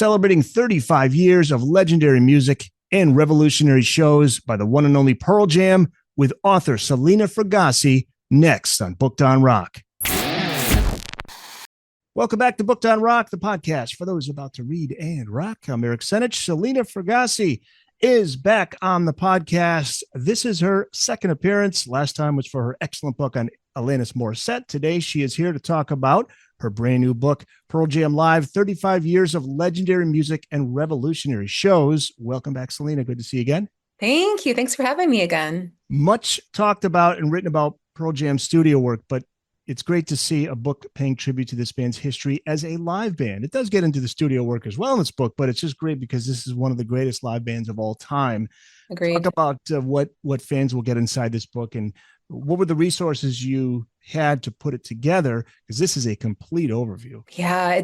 celebrating 35 years of legendary music and revolutionary shows by the one and only Pearl Jam with author Selena Fragassi next on Booked on Rock. Welcome back to Booked on Rock, the podcast for those about to read and rock. I'm Eric Senich. Selena Fragassi is back on the podcast. This is her second appearance. Last time was for her excellent book on Alanis Morissette. Today, she is here to talk about her brand new book, Pearl Jam Live, 35 Years of Legendary Music and Revolutionary Shows. Welcome back, Selena. Good to see you again. Thank you. Thanks for having me again. Much talked about and written about Pearl Jam studio work, but it's great to see a book paying tribute to this band's history as a live band. It does get into the studio work as well in this book, but it's just great because this is one of the greatest live bands of all time. Agreed. Talk about what fans will get inside this book and what were the resources you had to put it together, because this is a complete overview. Yeah,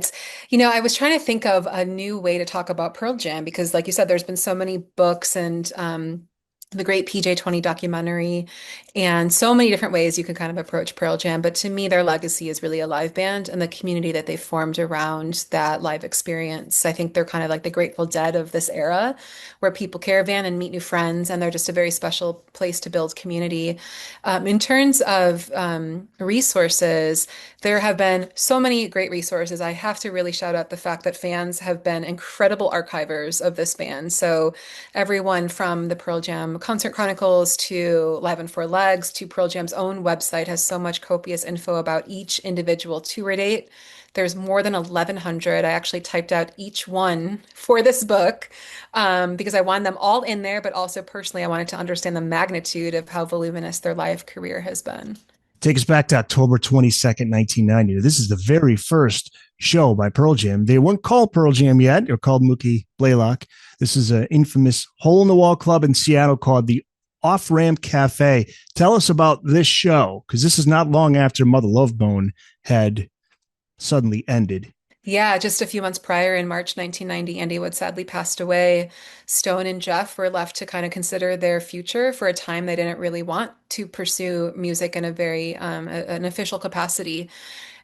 I was trying to think of a new way to talk about Pearl Jam because, like you said, there's been so many books and the great PJ20 documentary and so many different ways you can kind of approach Pearl Jam. But to me, their legacy is really a live band and the community that they formed around that live experience. I think they're kind of like the Grateful Dead of this era where people caravan and meet new friends, and they're just a very special place to build community. In terms of resources, there have been so many great resources. I have to really shout out the fact that fans have been incredible archivers of this band. So everyone from the Pearl Jam Concert Chronicles to Live on Four Legs to Pearl Jam's own website has so much copious info about each individual tour date. There's more than 1,100. I actually typed out each one for this book because I wanted them all in there, but also personally, I wanted to understand the magnitude of how voluminous their live career has been. Take us back to October 22nd, 1990. This is the very first show by Pearl Jam. They weren't called Pearl Jam yet. They're called Mookie Blaylock. This is an infamous hole-in-the-wall club in Seattle called the Off-Ramp Cafe. Tell us about this show, because this is not long after Mother Love Bone had suddenly ended. Yeah, just a few months prior in March 1990, Andy Wood sadly passed away. Stone and Jeff were left to kind of consider their future for a time they didn't really want to pursue music in a very an official capacity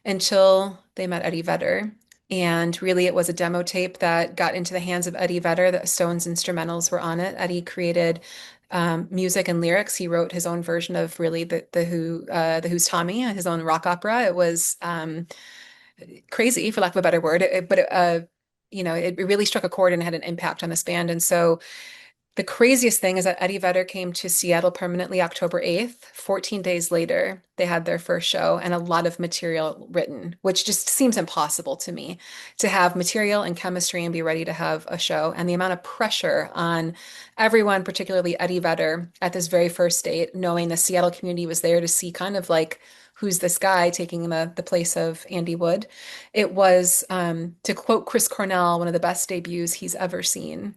until they met Eddie Vedder. And really, it was a demo tape that got into the hands of Eddie Vedder. The Stone's instrumentals were on it. Eddie created music and lyrics. He wrote his own version of really the Who's Tommy, his own rock opera. It was crazy, for lack of a better word, but it really struck a chord and had an impact on this band. And so the craziest thing is that Eddie Vedder came to Seattle permanently October 8th. 14 days later, they had their first show and a lot of material written, which just seems impossible to me to have material and chemistry and be ready to have a show. And the amount of pressure on everyone, particularly Eddie Vedder, at this very first date, knowing the Seattle community was there to see kind of like, who's this guy taking the place of Andy Wood? It was, to quote Chris Cornell, one of the best debuts he's ever seen.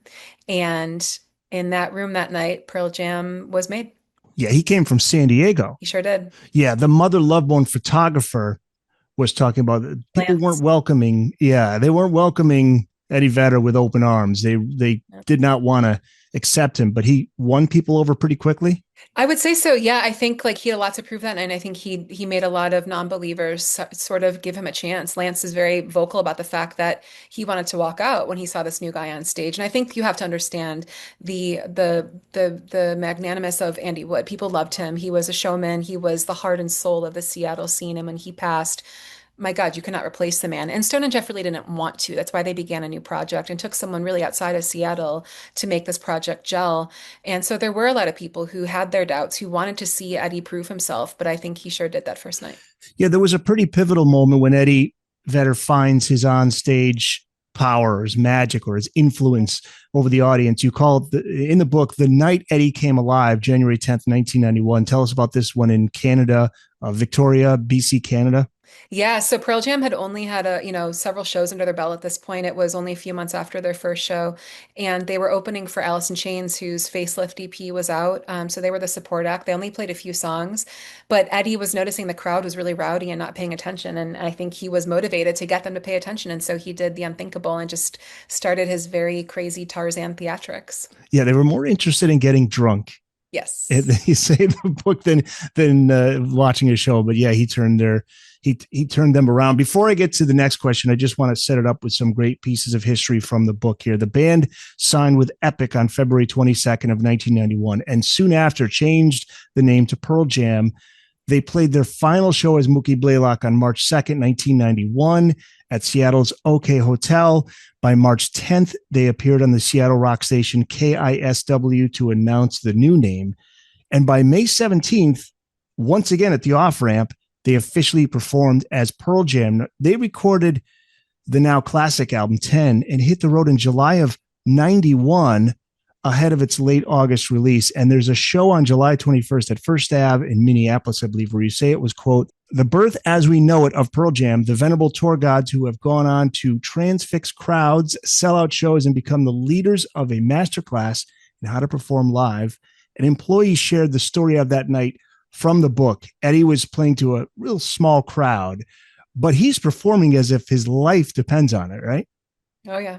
And in that room that night, Pearl Jam was made. Yeah, he came from San Diego. He sure did. Yeah, the Mother Love Bone photographer was talking about people weren't welcoming. Yeah, they weren't welcoming Eddie Vedder with open arms. They did not want to accept him, but he won people over pretty quickly. I would say so. Yeah, I think like he had a lot to prove that, and I think he made a lot of non-believers sort of give him a chance. Lance is very vocal about the fact that he wanted to walk out when he saw this new guy on stage, and I think you have to understand the magnanimous of Andy Wood. People loved him. He was a showman. He was the heart and soul of the Seattle scene, and when he passed, my God, you cannot replace the man. And Stone and Jeff really didn't want to. That's why they began a new project and took someone really outside of Seattle to make this project gel. And so there were a lot of people who had their doubts, who wanted to see Eddie prove himself. But I think he sure did that first night. Yeah, there was a pretty pivotal moment when Eddie Vedder finds his onstage power, or his magic, or his influence over the audience. You call it in the book, The Night Eddie Came Alive, January 10th, 1991. Tell us about this one in Canada, Victoria, BC, Canada. Yeah, so Pearl Jam had only had several shows under their belt at this point. It was only a few months after their first show, and they were opening for Alice in Chains, whose Facelift EP was out. So they were the support act. They only played a few songs, but Eddie was noticing the crowd was really rowdy and not paying attention, and I think he was motivated to get them to pay attention, and so he did the unthinkable and just started his very crazy Tarzan theatrics. Yeah, they were more interested in getting drunk Yes. He saved the book than watching a show. But yeah, he turned them around. Before I get to the next question, I just want to set it up with some great pieces of history from the book here. The band signed with Epic on February 22nd of 1991, and soon after changed the name to Pearl Jam. They played their final show as Mookie Blaylock on March 2nd, 1991 at Seattle's OK Hotel. By March 10th, they appeared on the Seattle rock station KISW to announce the new name. And by May 17th, once again at the off-ramp, they officially performed as Pearl Jam. They recorded the now classic album 10 and hit the road in July of 91 ahead of its late August release. And there's a show on July 21st at First Ave in Minneapolis, I believe, where you say it was, quote, the birth as we know it of Pearl Jam, the venerable tour gods who have gone on to transfix crowds, sell out shows, and become the leaders of a masterclass in how to perform live. An employee shared the story of that night from the book. Eddie was playing to a real small crowd, but he's performing as if his life depends on it, right? Oh, yeah.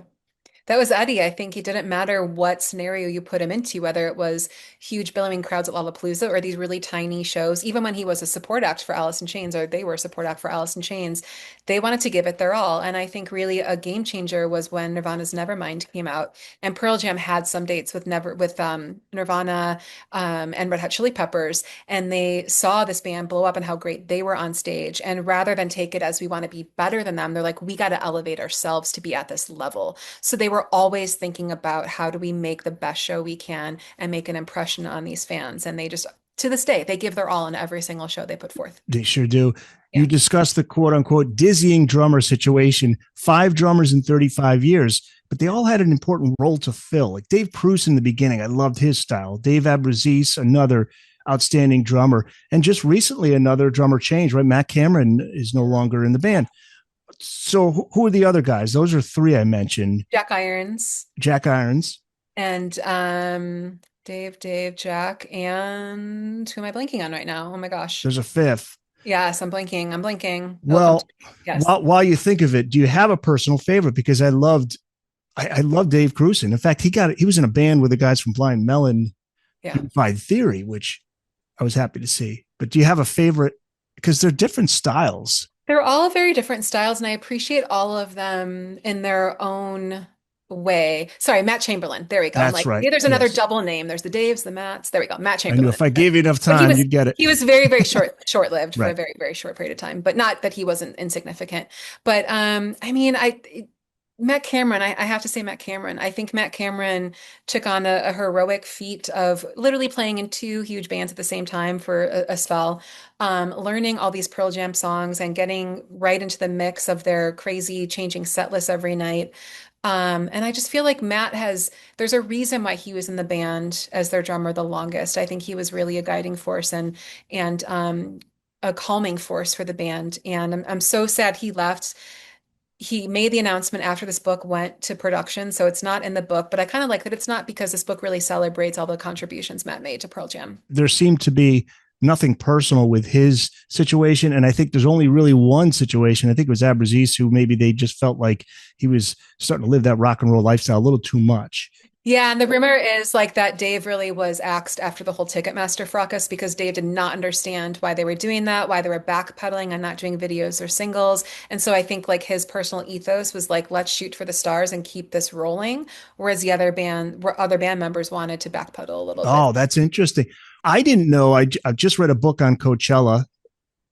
That was Eddie. I think it didn't matter what scenario you put him into, whether it was huge billowing crowds at Lollapalooza or these really tiny shows. Even when he was a support act for Alice in Chains, or they were a support act for Alice in Chains, they wanted to give it their all. And I think really a game changer was when Nirvana's Nevermind came out, and Pearl Jam had some dates with Nirvana and Red Hot Chili Peppers, and they saw this band blow up and how great they were on stage. And rather than take it as we want to be better than them, they're like, we got to elevate ourselves to be at this level. So they were always thinking about how do we make the best show we can and make an impression on these fans. And they just, to this day, they give their all in every single show they put forth. They sure do. Yeah. You discussed the quote unquote dizzying drummer situation, 5 drummers in 35 years, but they all had an important role to fill. Like Dave Pruess in the beginning, I loved his style. Dave Abruzzese, another outstanding drummer. And just recently, another drummer changed, right? Matt Cameron is no longer in the band. So who are the other guys? Those are 3 I mentioned. Jack Irons. And Dave, Jack, and who am I blanking on right now? Oh my gosh. There's a 5th. Yes, I'm blanking. Well, yes. while you think of it, do you have a personal favorite? Because I loved Dave Grusin. In fact, he was in a band with the guys from Blind Melon, Unified Theory, which I was happy to see. But do you have a favorite? Because they're different styles. They're all very different styles, and I appreciate all of them in their own way. Sorry, Matt Chamberlain. There we go. That's right. Yeah, there's another double name. There's the Daves, the Matts. There we go. Matt Chamberlain. I knew if I gave you enough time, you'd get it. He was very, very short-lived for a very, very short period of time, but not that he wasn't insignificant. But I mean, Matt Cameron, I have to say Matt Cameron. I think Matt Cameron took on a heroic feat of literally playing in 2 huge bands at the same time for a spell, learning all these Pearl Jam songs and getting right into the mix of their crazy changing set lists every night. And I just feel like there's a reason why he was in the band as their drummer the longest. I think he was really a guiding force and a calming force for the band. And I'm so sad he left. He made the announcement after this book went to production, so it's not in the book, but I kind of like that it's not, because this book really celebrates all the contributions Matt made to Pearl Jam. There seemed to be nothing personal with his situation, and I think there's only really one situation. I think it was Abruzzese, who maybe they just felt like he was starting to live that rock and roll lifestyle a little too much. Yeah, and the rumor is like that Dave really was axed after the whole Ticketmaster fracas because Dave did not understand why they were doing that, why they were backpedaling and not doing videos or singles. And so I think like his personal ethos was like, let's shoot for the stars and keep this rolling. Whereas other band members wanted to backpedal a little bit. Oh, that's interesting. I didn't know. I've just read a book on Coachella,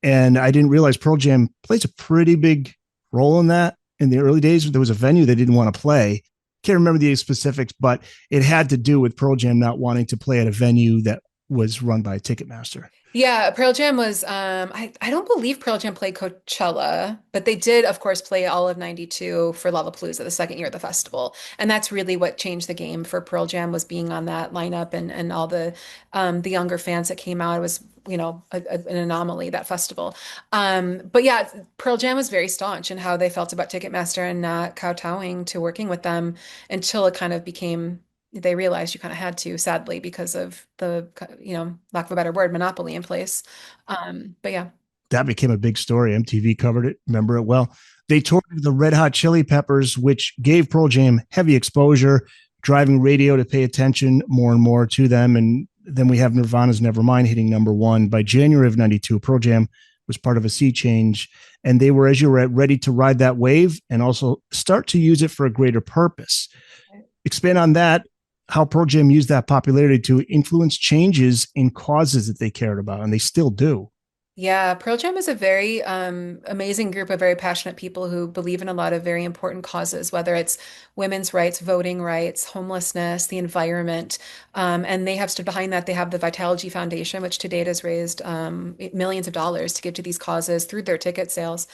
and I didn't realize Pearl Jam plays a pretty big role in that. In the early days, there was a venue they didn't want to play. Can't remember the specifics, but it had to do with Pearl Jam not wanting to play at a venue that was run by Ticketmaster. Yeah, Pearl Jam was, I don't believe Pearl Jam played Coachella, but they did, of course, play all of 92 for Lollapalooza, the second year of the festival. And that's really what changed the game for Pearl Jam, was being on that lineup and all the younger fans that came out. It was, an anomaly, that festival. But yeah, Pearl Jam was very staunch in how they felt about Ticketmaster and not kowtowing to working with them until it kind of became, they realized you kind of had to, sadly, because of the, lack of a better word, monopoly in place. But yeah. That became a big story. MTV covered it. Remember it well. They toured the Red Hot Chili Peppers, which gave Pearl Jam heavy exposure, driving radio to pay attention more and more to them. And then we have Nirvana's Nevermind hitting number one. By January of 92, Pearl Jam was part of a sea change. And they were, as you were ready to ride that wave and also start to use it for a greater purpose. Expand on that, how Pearl Jam used that popularity to influence changes in causes that they cared about, and they still do. Yeah, Pearl Jam is a very amazing group of very passionate people who believe in a lot of very important causes, whether it's women's rights, voting rights, homelessness, the environment. And they have stood behind that. They have the Vitalogy Foundation, which to date has raised millions of dollars to give to these causes through their ticket sales.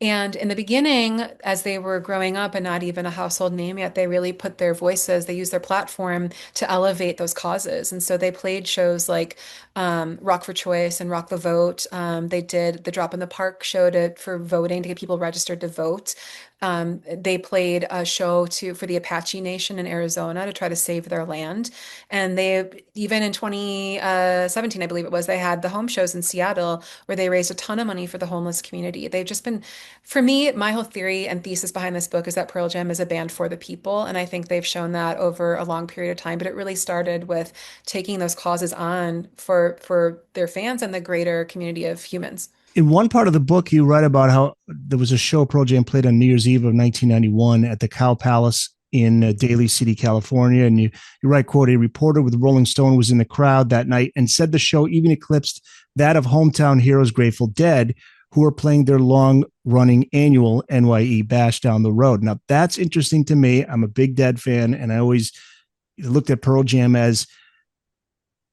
And in the beginning, as they were growing up and not even a household name yet, they really put their voices, they used their platform to elevate those causes. And so they played shows like Rock for Choice and Rock the Vote. They did the Drop in the Park show for voting to get people registered to vote. They played a show for the Apache Nation in Arizona to try to save their land. And they, even in 2017, I believe it was, they had the home shows in Seattle where they raised a ton of money for the homeless community. They've just been, for me, my whole theory and thesis behind this book is that Pearl Jam is a band for the people. And I think they've shown that over a long period of time. But it really started with taking those causes on for their fans and the greater community of humans. In one part of the book, you write about how there was a show Pearl Jam played on New Year's Eve of 1991 at the Cow Palace in Daly City, California. And you write, quote, a reporter with Rolling Stone was in the crowd that night and said the show even eclipsed that of hometown heroes Grateful Dead, who were playing their long-running annual NYE Bash down the road. Now, that's interesting to me. I'm a big Dead fan, and I always looked at Pearl Jam as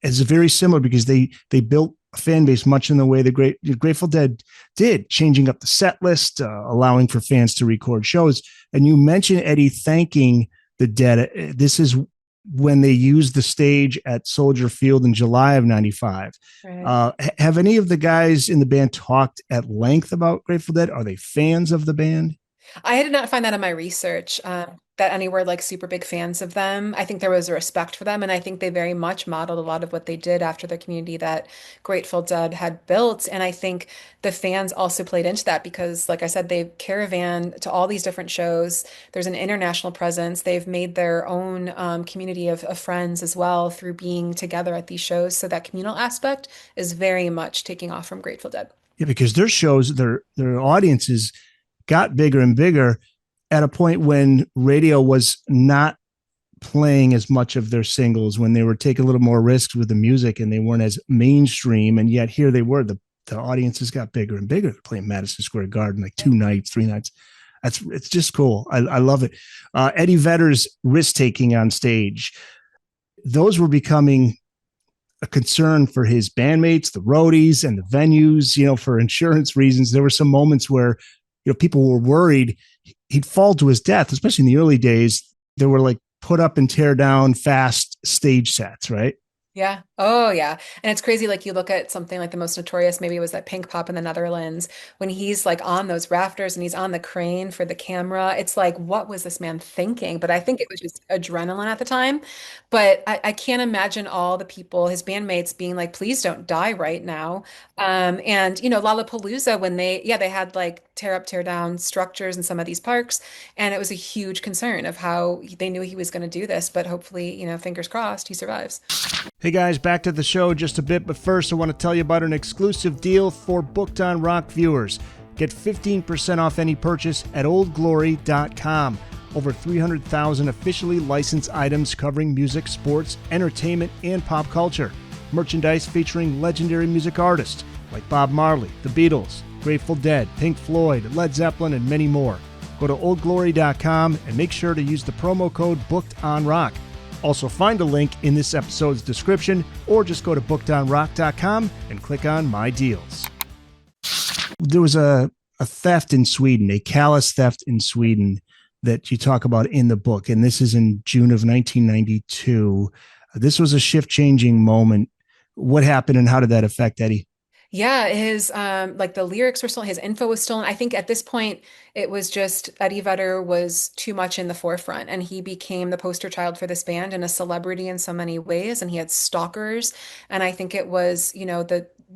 very similar because they built a fan base much in the way the Grateful Dead did, changing up the set list, allowing for fans to record shows. And you mentioned Eddie thanking the Dead. This is when they used the stage at Soldier Field in July of 95. Right. Have any of the guys in the band talked at length about Grateful Dead? Are they fans of the band? I did not find that in my research, that any were like super big fans of them. I think there was a respect for them, and I think they very much modeled a lot of what they did after the community that Grateful Dead had built. And I think the fans also played into that because, like I said, they caravan to all these different shows. There's an international presence. They've made their own community of friends as well through being together at these shows. So that communal aspect is very much taking off from Grateful Dead. Yeah, because their shows, their audiences got bigger and bigger at a point when radio was not playing as much of their singles, when they were taking a little more risks with the music and they weren't as mainstream. And yet here they were, the audiences got bigger and bigger. They're playing Madison Square Garden like 2 nights, 3 nights. It's just cool. I love it. Eddie Vedder's risk taking on stage, those were becoming a concern for his bandmates, the roadies, and the venues. For insurance reasons, there were some moments where people were worried he'd fall to his death, especially in the early days. There were like put up and tear down fast stage sets, right? Yeah. Oh, yeah. And it's crazy. Like you look at something like the most notorious, maybe it was that Pink Pop in the Netherlands, when he's like on those rafters and he's on the crane for the camera. It's like, what was this man thinking? But I think it was just adrenaline at the time. But I can't imagine all the people, his bandmates being like, please don't die right now. And Lollapalooza, when they had like tear up, tear down structures in some of these parks. And it was a huge concern of how they knew he was going to do this. But hopefully, fingers crossed, he survives. Hey guys, back to the show just a bit, but first I want to tell you about an exclusive deal for Booked on Rock viewers. Get 15% off any purchase at oldglory.com. Over 300,000 officially licensed items covering music, sports, entertainment, and pop culture. Merchandise featuring legendary music artists like Bob Marley, The Beatles, Grateful Dead, Pink Floyd, Led Zeppelin, and many more. Go to oldglory.com and make sure to use the promo code BookedOnRock. Also, find a link in this episode's description or just go to bookedonrock.com and click on My Deals. There was a theft in Sweden, a callous theft in Sweden that you talk about in the book, and this is in June of 1992. This was a shift-changing moment. What happened and how did that affect Eddie? Yeah, his like the lyrics were stolen, his info was stolen. I think at this point it was just Eddie Vedder was too much in the forefront and he became the poster child for this band and a celebrity in so many ways and he had stalkers and I think it was,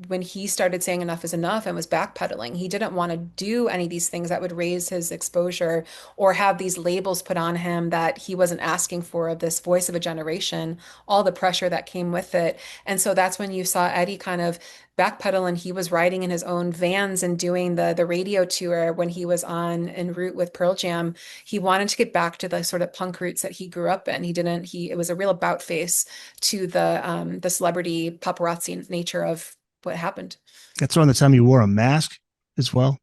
when he started saying enough is enough and was backpedaling. He didn't want to do any of these things that would raise his exposure or have these labels put on him that he wasn't asking for, of this voice of a generation, all the pressure that came with it. And so that's when you saw Eddie kind of backpedal, and he was riding in his own vans and doing the radio tour when he was on en route with Pearl Jam. He wanted to get back to the sort of punk roots that he grew up in. He didn't, he, it was a real about face to the celebrity paparazzi nature of what happened. That's around the time you wore a mask as well.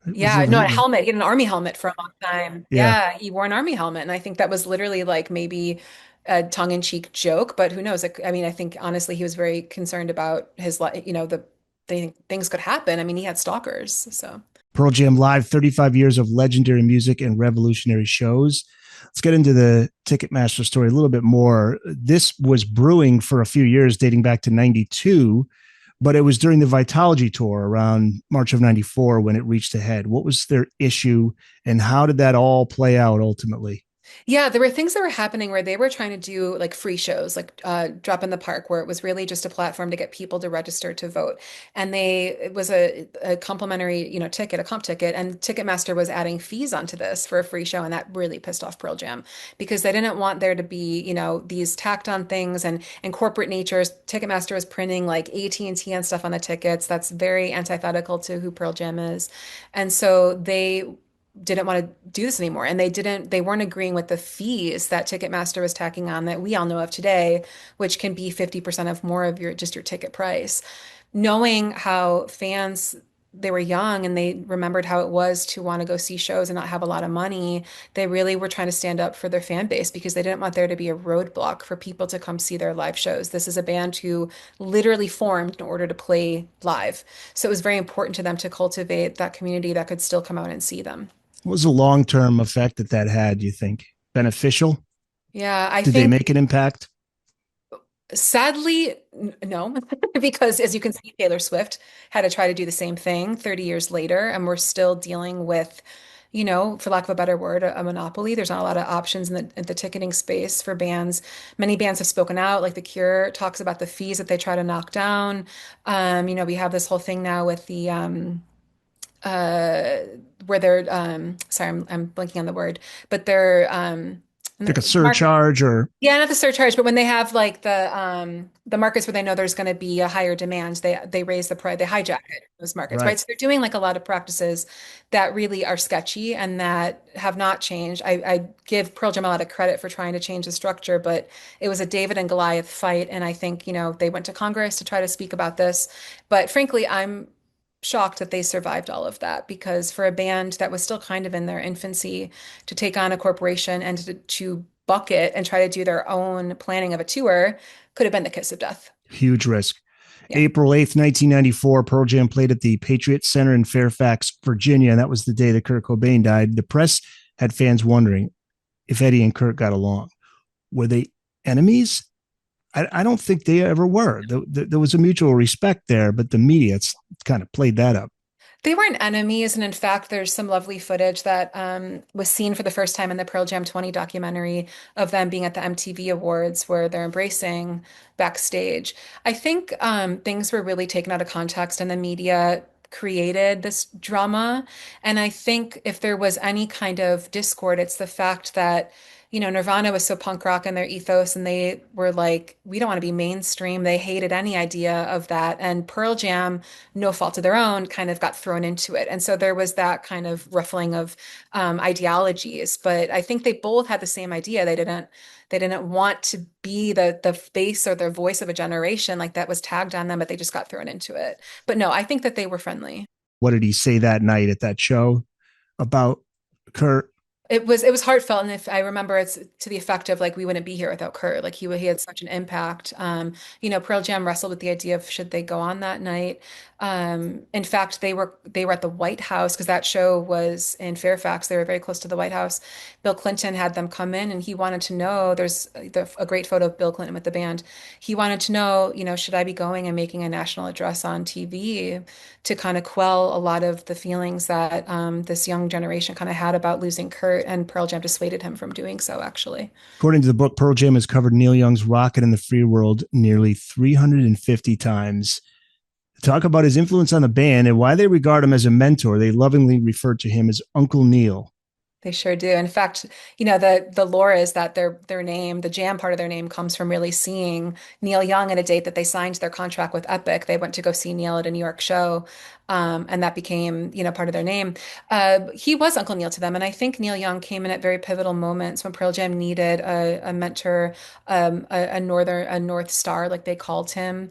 It was Yeah, no, a it? helmet. He had an army helmet for a long time. Yeah. Yeah, he wore an army helmet, and I think that was literally like maybe a tongue-in-cheek joke, but who knows? Like, I mean, I think honestly, he was very concerned about his life. The things could happen. I mean, he had stalkers, so. Pearl Jam Live, 35 years of legendary music and revolutionary shows. Let's get into the Ticketmaster story a little bit more. This was brewing for a few years, dating back to 92, but it was during the Vitology tour around March of 94 when it reached a head. What was their issue, and how did that all play out ultimately? Yeah, there were things that were happening where they were trying to do like free shows, like Drop in the Park, where it was really just a platform to get people to register to vote. And it was a complimentary, ticket, a comp ticket, and Ticketmaster was adding fees onto this for a free show, and that really pissed off Pearl Jam because they didn't want there to be, these tacked on things and corporate natures. Ticketmaster was printing like AT&T and stuff on the tickets. That's very antithetical to who Pearl Jam is. And so they didn't want to do this anymore. And they weren't agreeing with the fees that Ticketmaster was tacking on that we all know of today, which can be 50% of more of your ticket price. Knowing how fans, they were young and they remembered how it was to want to go see shows and not have a lot of money, they really were trying to stand up for their fan base because they didn't want there to be a roadblock for people to come see their live shows. This is a band who literally formed in order to play live. So it was very important to them to cultivate that community that could still come out and see them. What was the long term effect that had, do you think? Beneficial? Yeah, I Did they think make an impact? sadly, no, because as you can see, Taylor Swift had to try to do the same thing 30 years later, and we're still dealing with, for lack of a better word, a monopoly. There's not a lot of options in the ticketing space for bands. Many bands have spoken out, like The Cure talks about the fees that they try to knock down. We have this whole thing now with the uh where they're sorry, I'm blanking on the word, but they're Like a mark surcharge or yeah, not the surcharge, but when they have like the markets where they know there's going to be a higher demand, they raise the price, they hijack it, those markets, right? right? So they're doing like a lot of practices that really are sketchy and that have not changed. I give Pearl Jam a lot of credit for trying to change the structure, but it was a David and Goliath fight, and I think, they went to Congress to try to speak about this. But frankly, I'm shocked that they survived all of that because for a band that was still kind of in their infancy to take on a corporation and to bucket and try to do their own planning of a tour could have been the kiss of death. Huge risk. Yeah. April 8th, 1994, Pearl Jam played at the Patriot Center in Fairfax, Virginia. And that was the day that Kurt Cobain died. The press had fans wondering if Eddie and Kurt got along. Were they enemies? I don't think they ever were. There was a mutual respect there, but the media kind of played that up. They weren't enemies, and in fact, there's some lovely footage that was seen for the first time in the Pearl Jam 20 documentary of them being at the MTV Awards where they're embracing backstage. I think things were really taken out of context, and the media created this drama. And I think if there was any kind of discord, it's the fact that Nirvana was so punk rock in their ethos, and they were like, we don't want to be mainstream. They hated any idea of that. And Pearl Jam, no fault of their own, kind of got thrown into it. And so there was that kind of ruffling of ideologies. But I think they both had the same idea. They didn't want to be the face or the voice of a generation like that was tagged on them, but they just got thrown into it. But no, I think that they were friendly. What did he say that night at that show about Kurt? It was heartfelt, and if I remember, it's to the effect of like we wouldn't be here without Kurt. Like he had such an impact. Pearl Jam wrestled with the idea of should they go on that night. In fact, they were at the White House because that show was in Fairfax. They were very close to the White House. Bill Clinton had them come in, and he wanted to know. There's a great photo of Bill Clinton with the band. He wanted to know, should I be going and making a national address on TV to kind of quell a lot of the feelings that this young generation kind of had about losing Kurt, and Pearl Jam dissuaded him from doing so, actually. According to the book, Pearl Jam has covered Neil Young's Rocket in the Free World nearly 350 times. Talk about his influence on the band and why they regard him as a mentor. They lovingly refer to him as Uncle Neil. They sure do. In fact, the lore is that their name, the Jam part of their name, comes from really seeing Neil Young at a date that they signed their contract with Epic. They went to go see Neil at a New York show, and that became, part of their name. He was Uncle Neil to them, and I think Neil Young came in at very pivotal moments when Pearl Jam needed a mentor, a North Star, like they called him.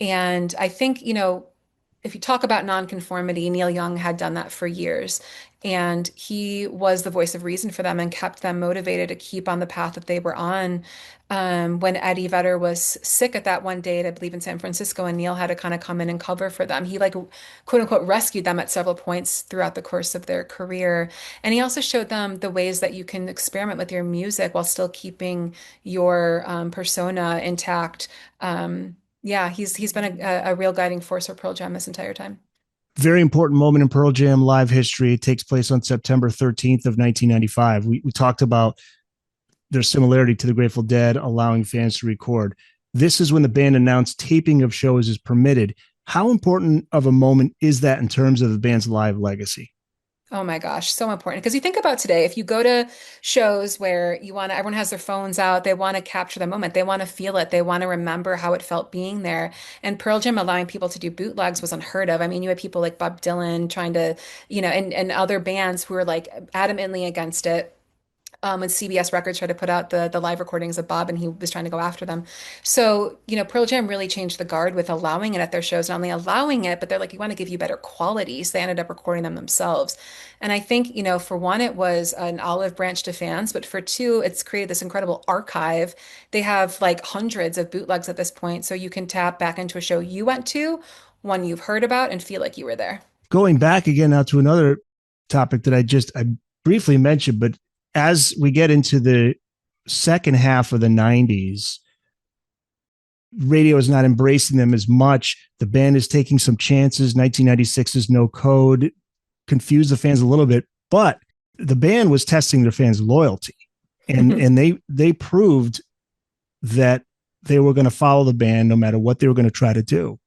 And I think, if you talk about nonconformity, Neil Young had done that for years. And he was the voice of reason for them and kept them motivated to keep on the path that they were on. When Eddie Vedder was sick at that one date, I believe in San Francisco, and Neil had to kind of come in and cover for them. He, like, quote unquote, rescued them at several points throughout the course of their career. And he also showed them the ways that you can experiment with your music while still keeping your persona intact. Yeah, he's been a real guiding force for Pearl Jam this entire time. Very important moment in Pearl Jam live history. It takes place on September 13th of 1995. We talked about their similarity to the Grateful Dead, allowing fans to record. This is when the band announced taping of shows is permitted. How important of a moment is that in terms of the band's live legacy? Oh my gosh, so important. Because you think about today, if you go to shows where everyone has their phones out, they want to capture the moment, they want to feel it, they want to remember how it felt being there. And Pearl Jam allowing people to do bootlegs was unheard of. I mean, you had people like Bob Dylan trying to, and other bands who were like adamantly against it. When CBS Records tried to put out the live recordings of Bob and he was trying to go after them. So, Pearl Jam really changed the guard with allowing it at their shows, not only allowing it, but they're like, we want to give you better quality. So they ended up recording them themselves. And I think, for one, it was an olive branch to fans, but for two, it's created this incredible archive. They have like hundreds of bootlegs at this point. So you can tap back into a show you went to, one you've heard about, and feel like you were there. Going back again now to another topic that I briefly mentioned, but as we get into the second half of the 90s, radio is not embracing them as much. The band is taking some chances. 1996's No Code confused the fans a little bit, but the band was testing their fans' loyalty. And they proved that they were going to follow the band no matter what they were going to try to do.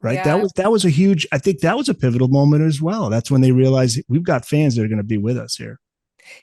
Right. Yeah. That was a huge, I think that was a pivotal moment as well. That's when they realized we've got fans that are going to be with us here.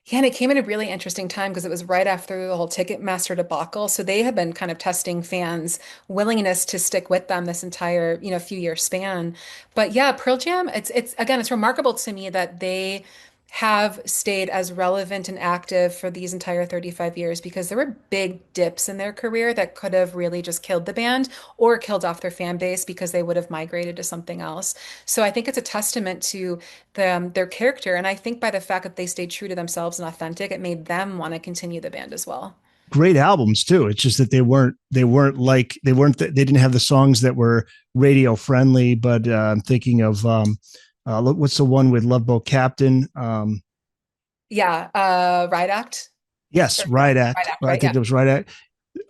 Yeah, and it came at a really interesting time because it was right after the whole Ticketmaster debacle. So they had been kind of testing fans' willingness to stick with them this entire, few year span. But yeah, Pearl Jam, it's again, it's remarkable to me that they have stayed as relevant and active for these entire 35 years because there were big dips in their career that could have really just killed the band or killed off their fan base because they would have migrated to something else. So I think it's a testament to their character. And I think by the fact that they stayed true to themselves and authentic, it made them want to continue the band as well. Great albums too. It's just that they didn't have the songs that were radio friendly, but I'm thinking of, what's the one with Love Boat Captain? Yeah, Riot Act. Yes, Riot Riot Act. Act, I right? think Yeah. it was Riot Act.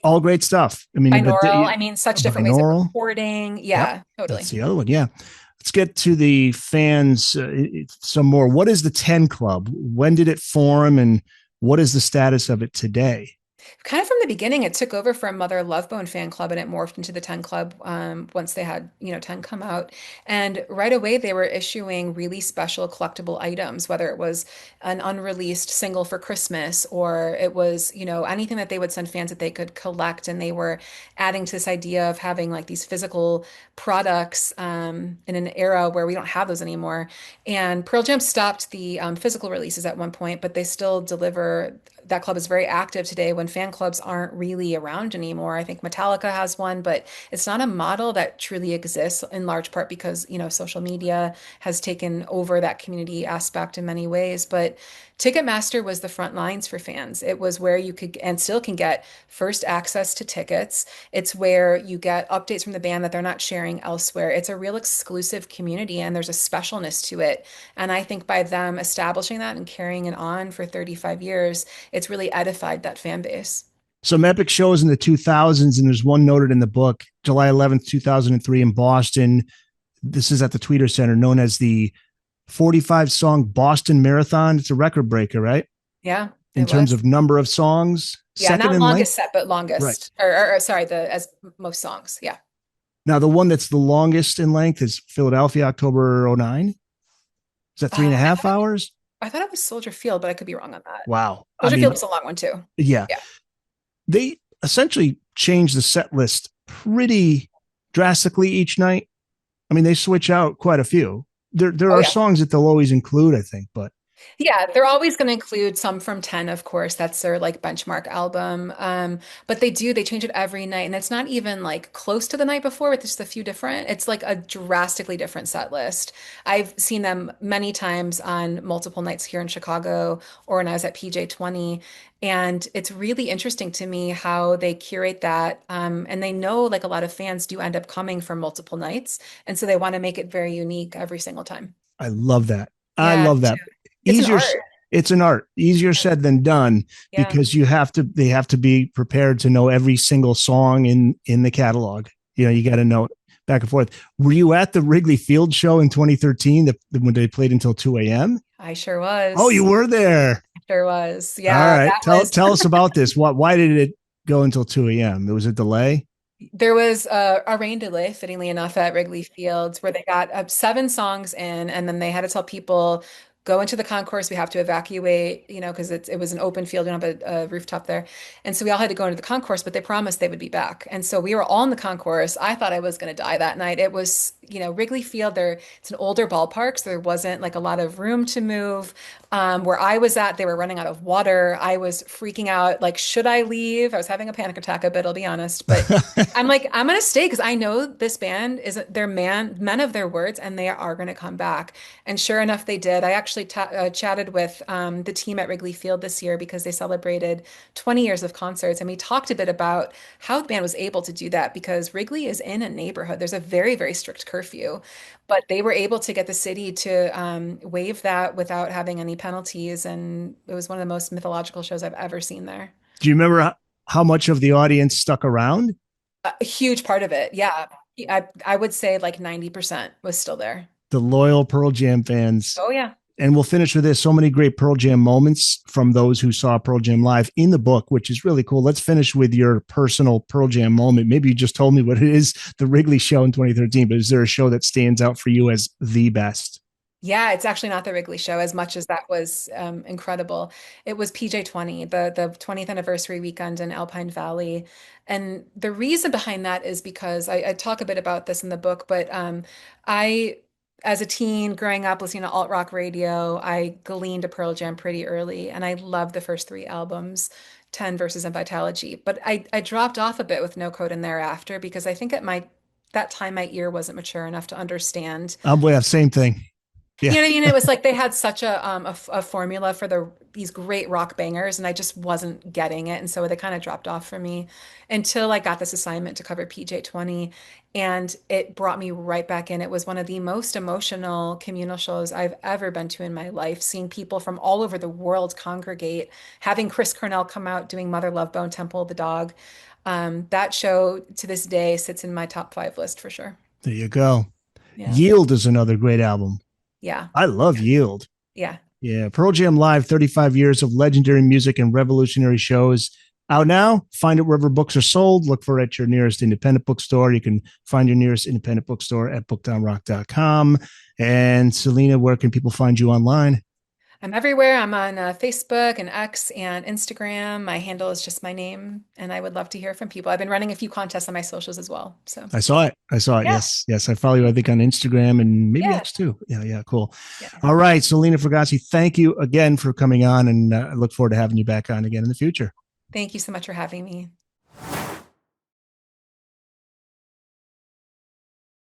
All great stuff. I mean, but Binaural. I mean, such different ways of binaural. recording. Yep, Yeah, totally. that's the other one. Yeah. Let's get to the fans some more. What is the 10 Club? When did it form, and what is the status of it today? Kind of from the beginning, it took over from Mother Love Bone fan club and it morphed into the 10 Club once they had, 10 come out. And right away, they were issuing really special collectible items, whether it was an unreleased single for Christmas or it was, anything that they would send fans that they could collect. And they were adding to this idea of having like these physical products in an era where we don't have those anymore. And Pearl Jam stopped the physical releases at one point, but they still deliver. That club is very active today when fan clubs aren't really around anymore. I think Metallica has one, but it's not a model that truly exists in large part because, social media has taken over that community aspect in many ways. But Ticketmaster was the front lines for fans. It was where you could and still can get first access to tickets. It's where you get updates from the band that they're not sharing elsewhere. It's a real exclusive community and there's a specialness to it. And I think by them establishing that and carrying it on for 35 years, it's really edified that fan base. Some epic shows in the 2000s, and there's one noted in the book, July 11th, 2003 in Boston. This is at the Tweeter Center, known as the 45-song Boston Marathon. It's a record breaker, right? Yeah, In it terms was. of number of songs, Yeah, second not in length. longest set, but Right. longest. Or sorry, the as most songs. Yeah. Now, the one that's the longest in length is Philadelphia, October '09. Is that three and a I half thought hours? I thought it was Soldier Field, but I could be wrong on that. Wow. I Soldier Field mean, was a long one too. yeah, Yeah. they essentially changed the set list pretty drastically each night. I mean, they switch out quite a few. There Oh are yeah. songs that they'll always include, I think, but Yeah, they're always going to include some from 10, of course. That's their like benchmark album. But they change it every night. And it's not even like close to the night before, it's just a few different. It's like a drastically different set list. I've seen them many times on multiple nights here in Chicago or when I was at PJ20. And it's really interesting to me how they curate that. And they know like a lot of fans do end up coming for multiple nights. And so they want to make it very unique every single time. I love that. I Yeah, me love that. too. It's an Easier, art. it's an art. Easier said than done Yeah. because they have to be prepared to know every single song in the catalog. You know, you got to know it back and forth. Were you at the Wrigley Field show in 2013 when they played until 2 a.m.? I sure Oh, you was. were there. Sure was. All Yeah, right. that was Tell us about this. Why did it go until 2 a.m.? There was a delay. there was a rain delay, fittingly enough, at Wrigley Fields where they got seven songs in, and then they had to tell people go into the concourse. We have to evacuate, because it was an open field, we don't have a rooftop there, and so we all had to go into the concourse. But they promised they would be back, and so we were all in the concourse. I thought I was going to die that night. It was, Wrigley Field. It's an older ballpark, so there wasn't like a lot of room to move. Where I was at, they were running out of water. I was freaking out. Like, should I leave? I was having a panic attack a bit, I'll be honest, but. I'm like, I'm gonna stay because I know this band isn't they're men of their words and they are gonna come back. And sure enough, they did. I actually chatted with the team at Wrigley Field this year because they celebrated 20 years of concerts, and we talked a bit about how the band was able to do that because Wrigley is in a neighborhood. There's a very, very strict curfew, but they were able to get the city to waive that without having any penalties, and it was one of the most mythological shows I've ever seen there. Do you remember how much of the audience stuck around? A huge part of it, yeah. I would say like 90% was still there. The loyal Pearl Jam fans. Oh yeah. And we'll finish with this. So many great Pearl Jam moments from those who saw Pearl Jam live in the book, which is really cool. Let's finish with your personal Pearl Jam moment. Maybe you just told me what it is, the Wrigley show in 2013, but is there a show that stands out for you as the best? Yeah, it's actually not the Wrigley show as much as that was incredible. It was PJ20, the 20th anniversary weekend in Alpine Valley. And the reason behind that is because I talk a bit about this in the book, but I, as a teen growing up listening to alt rock radio, I gleaned a Pearl Jam pretty early, and I loved the first three albums, 10 verses and Vitalogy. But I dropped off a bit with No Code and Thereafter because I think at that time my ear wasn't mature enough to understand. Yeah, same thing. You Yeah. know what I mean? It was like they had such a formula for these great rock bangers, and I just wasn't getting it, and so they kind of dropped off for me until I got this assignment to cover PJ20, and it brought me right back in. It was one of the most emotional communal shows I've ever been to in my life, seeing people from all over the world congregate, having Chris Cornell come out doing Mother Love Bone, Temple of the Dog. That show to this day sits in my top five list for sure. There you go. Yeah, Yield is another great album. yeah, I love Yield. yeah. Yeah. Pearl Jam Live, 35 years of legendary music and revolutionary shows. Out now. Find it wherever books are sold. Look for it at your nearest independent bookstore. You can find your nearest independent bookstore at bookedonrock.com. And Selena, where can people find you online? I'm everywhere. I'm on Facebook and X and Instagram. My handle is just my name, and I would love to hear from people. I've been running a few contests on my socials as well. So, I saw it. I saw it. yeah, Yes. Yes. I follow you, I think, on Instagram and maybe yeah, X too. Yeah. Yeah. Cool. yeah. All right. Selena Fragassi, thank you again for coming on. And I look forward to having you back on again in the future. Thank you so much for having me.